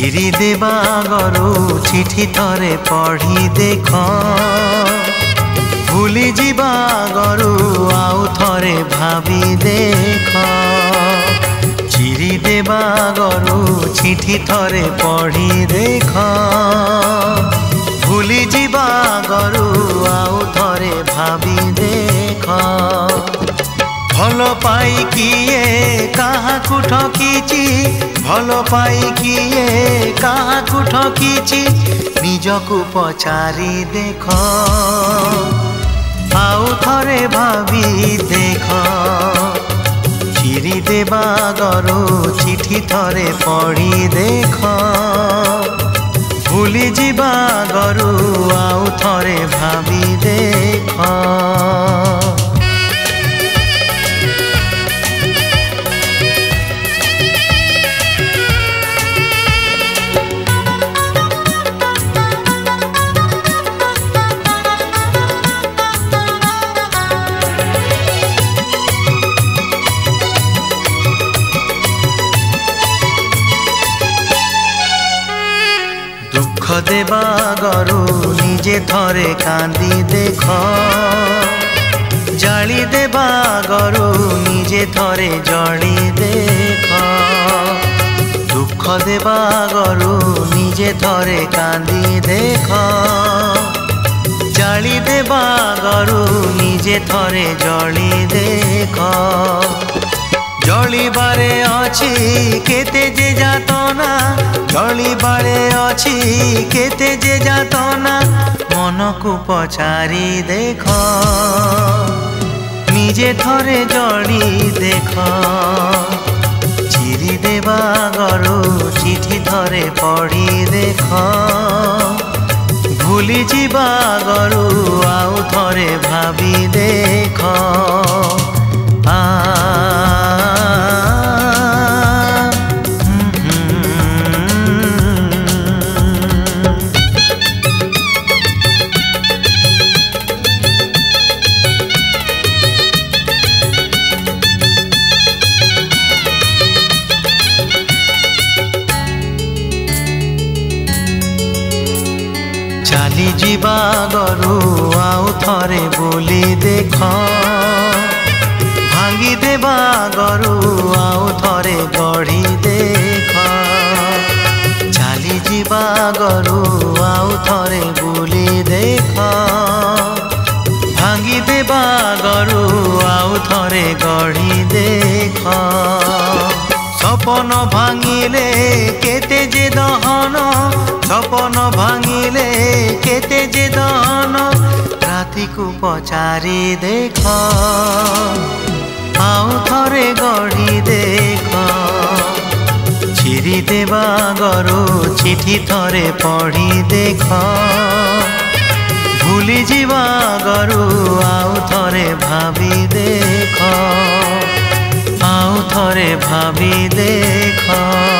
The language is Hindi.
चिरी देवा गरु चिठी थरे पढ़ी देख भूली जीवा गरु आउ थरे भावी देख चिरी देवा गरु चिठी थरे पढ़ी देख भूली जीवा गरु आउ थरे भावी देख भल पाई किए काहाकु ठकीची भल पाई किए काहाकु ठकीची निजकु पचारी देख आउ थरे भावी देख चिरी देवा गरु चिठी थरे पढ़ी देख भूली जीवा गरु आउ थरे भावी देख देवा गरु निजे थरे कांदी देख जाली देवा गरु निजे थरे जली देख दुख देवा गरु निजे थरे कांदी देख जाली देवा गरु निजे थरे जली देख जली बारे अछि केते जे जातना जली बारे अछि केते जे जातना मन को पचारी देख निजे थरे जली देख चिरी देवा गरु चिठी थरे पढ़ी देख भूली जीवा गरु आउ थरे भावी देख चाली जीवा गरु आउ थरे बोली देख भांगी देवा गरु आउ थरे गढ़ी देख चाली जीवा गरु आउ थरे बोली देख भांगी देवा गरु आउ थरे गढ़ी देख सपन भांगिले केते जे दहन सपन भांगिले केते जे दहन राति को पचारी देख आउ थरे गढ़ी देख चिरी देवा गरु चिठी थरे पढ़ी देख भूली जीवा गरु आउ थरे भावी देख आउ थरे भावी देख।